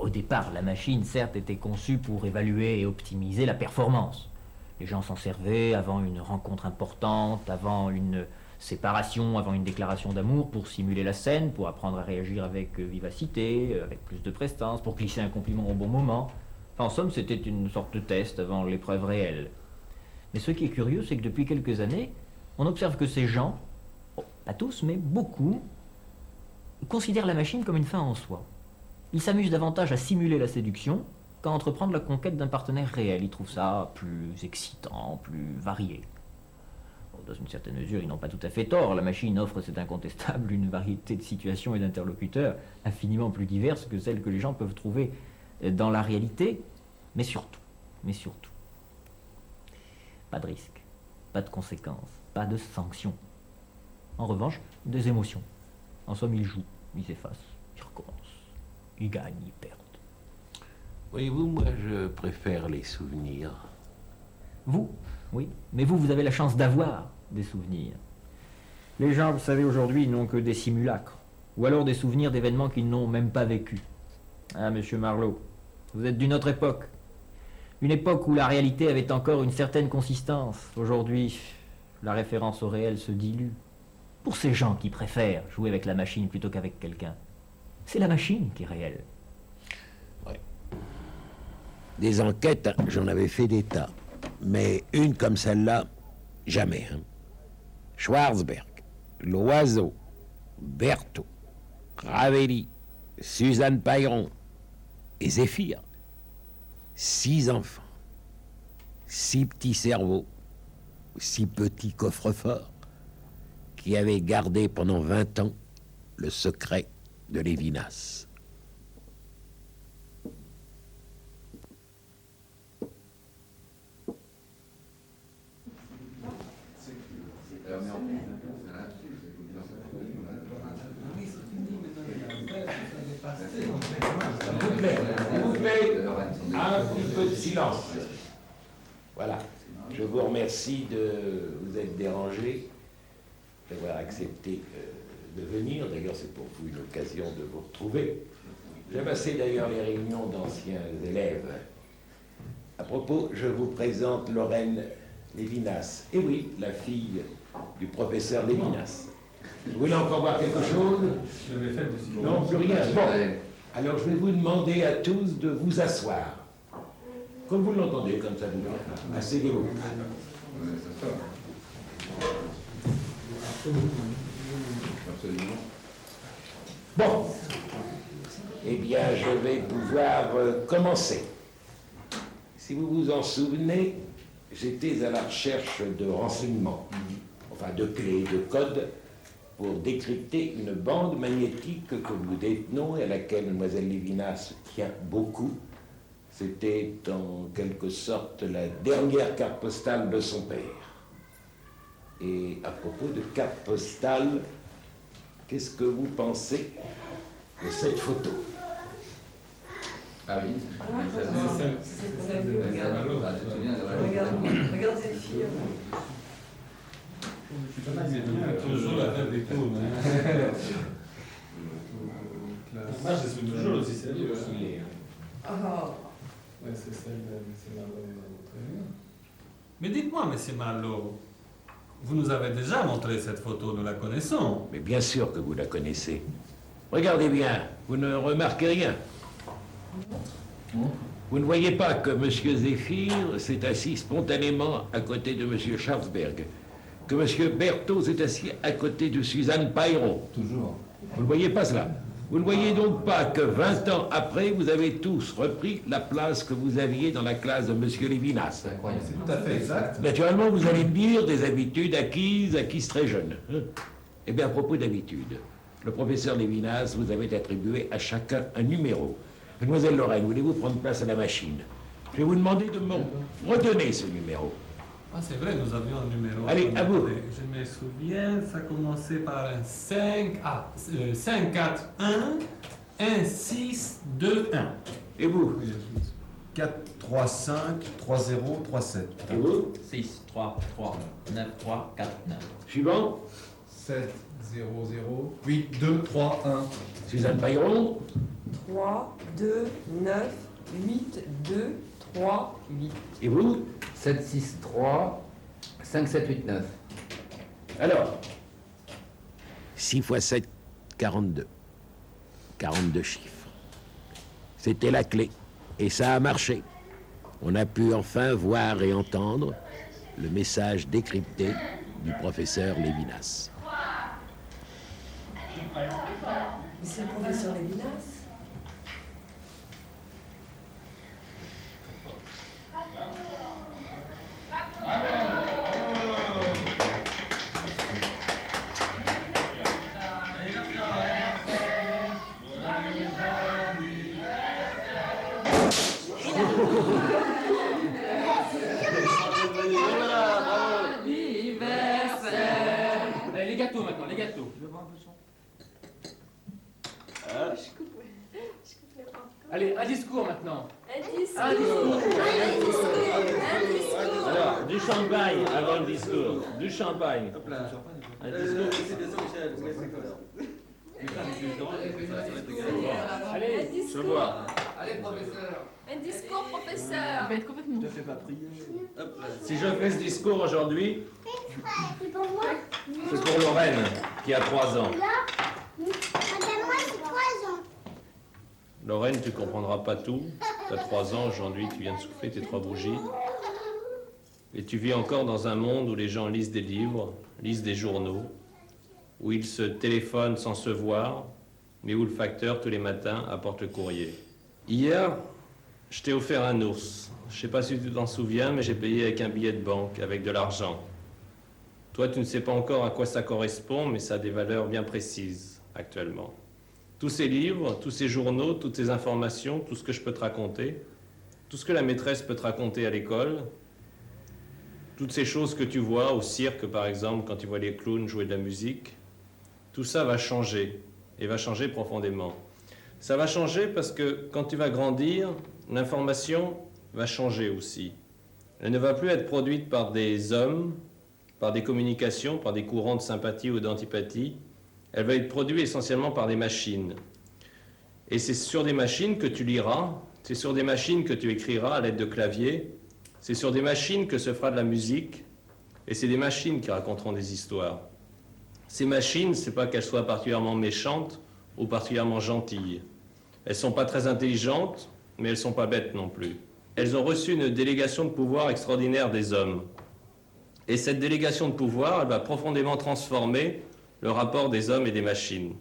Au départ, la machine, certes, était conçue pour évaluer et optimiser la performance. Les gens s'en servaient avant une rencontre importante, avant une séparation, avant une déclaration d'amour, pour simuler la scène, pour apprendre à réagir avec vivacité, avec plus de prestance, pour glisser un compliment au bon moment. En somme, c'était une sorte de test avant l'épreuve réelle. Mais ce qui est curieux, c'est que depuis quelques années, on observe que ces gens, pas tous, mais beaucoup, considèrent la machine comme une fin en soi. Ils s'amusent davantage à simuler la séduction qu'à entreprendre la conquête d'un partenaire réel. Ils trouvent ça plus excitant, plus varié. Dans une certaine mesure, ils n'ont pas tout à fait tort. La machine offre, c'est incontestable, une variété de situations et d'interlocuteurs infiniment plus diverses que celles que les gens peuvent trouver dans la réalité. Mais surtout, pas de risque, pas de conséquences, pas de sanctions. En revanche, des émotions. En somme, ils jouent, ils effacent, ils recommencent. Ils gagnent, ils perdent. Voyez-vous, moi, je préfère les souvenirs. Vous, oui, mais vous avez la chance d'avoir des souvenirs. Les gens, vous savez, aujourd'hui, n'ont que des simulacres, ou alors des souvenirs d'événements qu'ils n'ont même pas vécus. Ah, monsieur Marlowe, vous êtes d'une autre époque. Une époque où la réalité avait encore une certaine consistance. Aujourd'hui, la référence au réel se dilue. Pour ces gens qui préfèrent jouer avec la machine plutôt qu'avec quelqu'un, c'est la machine qui est réelle. Ouais. Des enquêtes, j'en avais fait des tas. Mais une comme celle-là, jamais. Hein. Schwarzberg, Loiseau, Berthaud, Ravelli, Suzanne Payron et Zéphir. 6 enfants, 6 petits cerveaux, 6 petits coffres-forts qui avaient gardé pendant 20 ans le secret de Lévinas. S'il vous plaît, un petit peu de silence. Voilà. Je vous remercie de vous être dérangé, d'avoir accepté de venir. D'ailleurs, c'est pour vous une occasion de vous retrouver. J'aime assez d'ailleurs les réunions d'anciens élèves. À propos, je vous présente Lorraine Lévinas. Et oui, la fille du professeur Lévinas. Vous voulez encore voir quelque chose? Non, plus rien. Bon. Alors, je vais vous demander à tous de vous asseoir. Comme vous l'entendez, comme ça vous dit. Asseyez-vous. Bon. Eh bien, je vais pouvoir commencer. Si vous vous en souvenez, j'étais à la recherche de renseignements, enfin de clés, de codes, pour décrypter une bande magnétique que nous détenons et à laquelle Mlle Lévinas tient beaucoup. C'était en quelque sorte la dernière carte postale de son père. Et à propos de carte postale, qu'est-ce que vous pensez de cette photo? Ah oui. Regarde ces filles. Toujours la tête des clowns. Moi, je suis toujours aussi sérieux. Ouais, c'est celle de M. Marlowe. Mais dites-moi, M. Marlowe, vous nous avez déjà montré cette photo, nous la connaissons. Mais bien sûr que vous la connaissez. Regardez bien, vous ne remarquez rien. Vous ne voyez pas que M. Zéphir s'est assis spontanément à côté de M. Schwarzberg, que M. Berthaud s'est assis à côté de Suzanne Payron. Toujours. Vous ne voyez pas cela? Vous ne voyez donc pas que 20 ans après, vous avez tous repris la place que vous aviez dans la classe de M. Lévinas. C'est incroyable. C'est tout à fait exact. Naturellement, vous allez me dire des habitudes acquises très jeunes. Hein? Eh bien, à propos d'habitudes, le professeur Lévinas vous avait attribué à chacun un numéro. Mademoiselle Lorraine, voulez-vous prendre place à la machine? Je vais vous demander de me redonner ce numéro. Ah, c'est vrai, nous avions un numéro. Allez, à vous. Je me souviens, ça commençait par un 5, 4, 1, 6, 2, 1. Et vous? 4, 3, 5, 3, 0, 3, 7. Et vous? 6, 3, 3, 9, 3, 4, 9. Suivant? 7, 0, 0, 8, 2, 3, 1. Suzanne Payron? 3, 2, 9, 8, 2, 3, 8. Et vous? 7, 6, 3, 5, 7, 8, 9. Alors, 6 x 7, 42. 42 chiffres. C'était la clé. Et ça a marché. On a pu enfin voir et entendre le message décrypté du professeur Lévinas. C'est le professeur Lévinas. Allez, les gâteaux maintenant, les gâteaux. Allez, un discours maintenant. Un discours. Alors, du champagne avant le discours. Du champagne. Un discours. Allez, je vois. Allez, professeur. Un discours, professeur. Il va être complètement. Ne fais pas prier. Si je fais ce discours aujourd'hui, C'est pour moi. c'est pour Lorraine, qui a 3 ans. Là, moi, c'est 3 ans. Lorraine, tu comprendras pas tout. Tu as 3 ans aujourd'hui, tu viens de souffler tes 3 bougies. Et tu vis encore dans un monde où les gens lisent des livres, lisent des journaux, où ils se téléphonent sans se voir, mais où le facteur, tous les matins, apporte le courrier. Hier, je t'ai offert un ours. Je sais pas si tu t'en souviens, mais j'ai payé avec un billet de banque, avec de l'argent. Toi, tu ne sais pas encore à quoi ça correspond, mais ça a des valeurs bien précises, actuellement. Tous ces livres, tous ces journaux, toutes ces informations, tout ce que je peux te raconter, tout ce que la maîtresse peut te raconter à l'école, toutes ces choses que tu vois au cirque, par exemple, quand tu vois les clowns jouer de la musique, tout ça va changer, et va changer profondément. Ça va changer parce que quand tu vas grandir, l'information va changer aussi. Elle ne va plus être produite par des hommes, par des communications, par des courants de sympathie ou d'antipathie. Elle va être produite essentiellement par des machines. Et c'est sur des machines que tu liras, c'est sur des machines que tu écriras à l'aide de clavier, c'est sur des machines que se fera de la musique, et c'est des machines qui raconteront des histoires. Ces machines, c'est pas qu'elles soient particulièrement méchantes ou particulièrement gentilles. Elles sont pas très intelligentes, mais elles sont pas bêtes non plus. Elles ont reçu une délégation de pouvoir extraordinaire des hommes. Et cette délégation de pouvoir, elle va profondément transformer le rapport des hommes et des machines.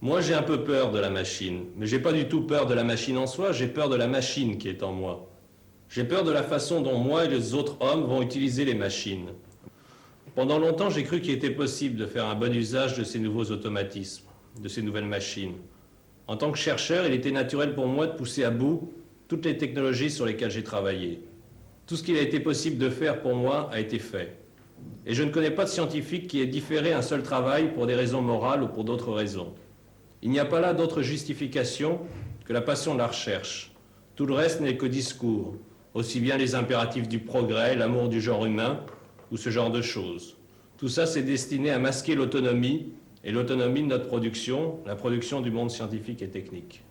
Moi, j'ai un peu peur de la machine, mais j'ai pas du tout peur de la machine en soi, j'ai peur de la machine qui est en moi. J'ai peur de la façon dont moi et les autres hommes vont utiliser les machines. Pendant longtemps, j'ai cru qu'il était possible de faire un bon usage de ces nouveaux automatismes, de ces nouvelles machines. En tant que chercheur, il était naturel pour moi de pousser à bout toutes les technologies sur lesquelles j'ai travaillé. Tout ce qu'il a été possible de faire pour moi a été fait. Et je ne connais pas de scientifique qui ait différé un seul travail pour des raisons morales ou pour d'autres raisons. Il n'y a pas là d'autre justification que la passion de la recherche. Tout le reste n'est que discours, aussi bien les impératifs du progrès, l'amour du genre humain ou ce genre de choses. Tout ça, c'est destiné à masquer l'autonomie et l'autonomie de notre production, la production du monde scientifique et technique.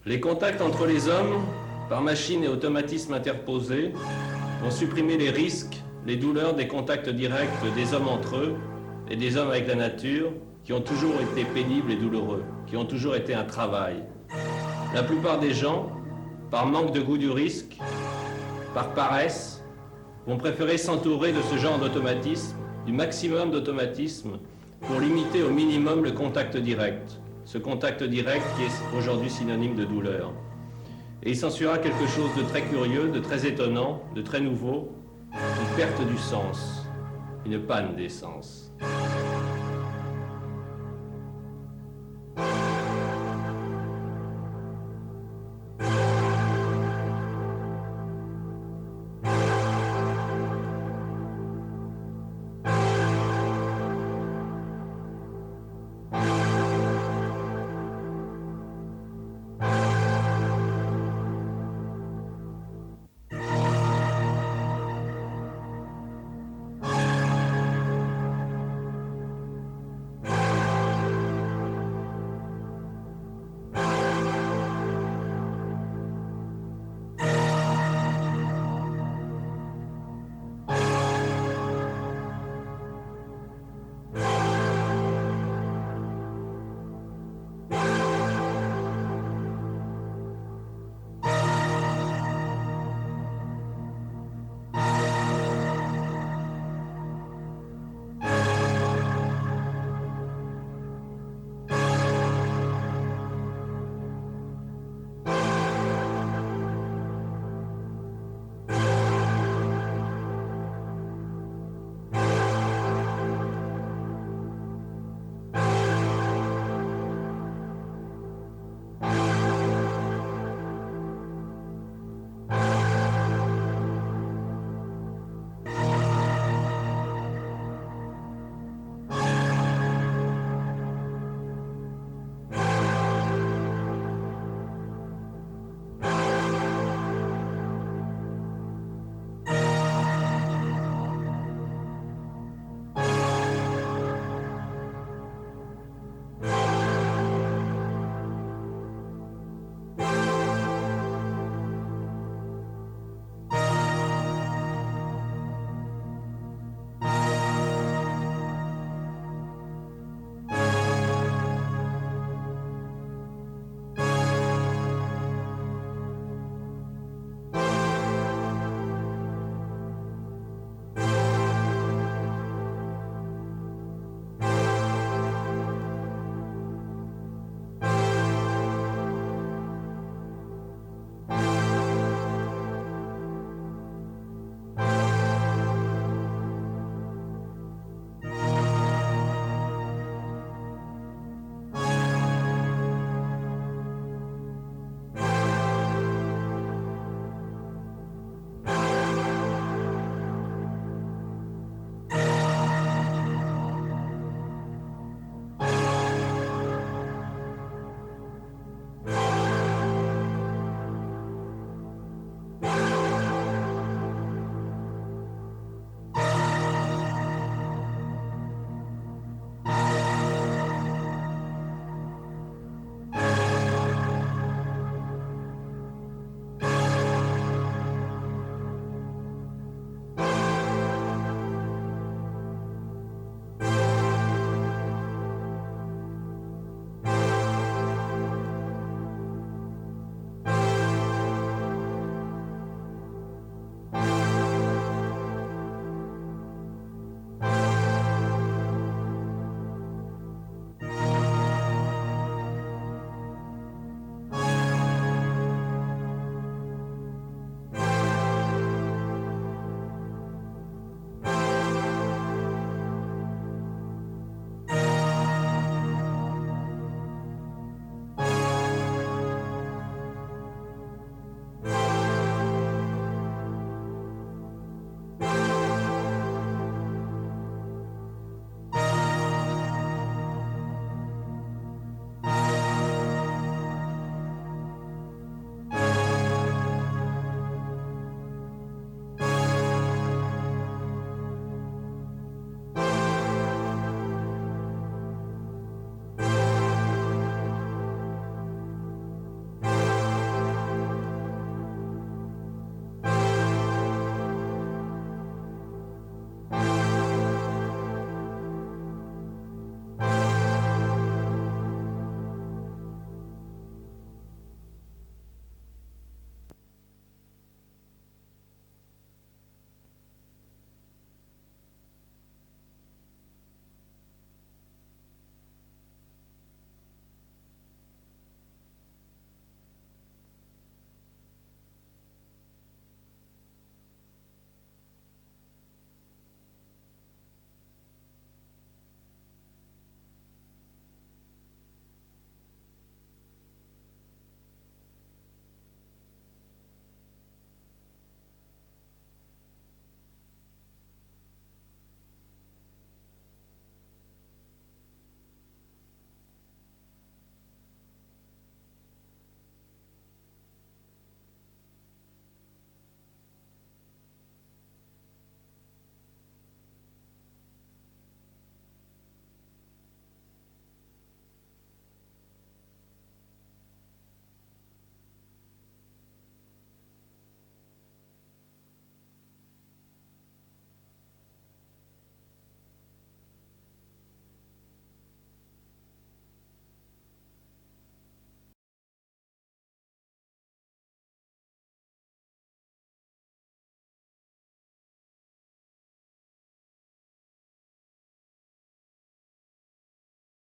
Les contacts entre les hommes, par machines et automatismes interposés, vont supprimer les risques, les douleurs des contacts directs des hommes entre eux et des hommes avec la nature, qui ont toujours été pénibles et douloureux, qui ont toujours été un travail. La plupart des gens, par manque de goût du risque, par paresse, vont préférer s'entourer de ce genre d'automatisme, du maximum d'automatisme, pour limiter au minimum le contact direct. Ce contact direct qui est aujourd'hui synonyme de douleur. Et il s'ensuivra quelque chose de très curieux, de très étonnant, de très nouveau, une perte du sens, une panne des sens.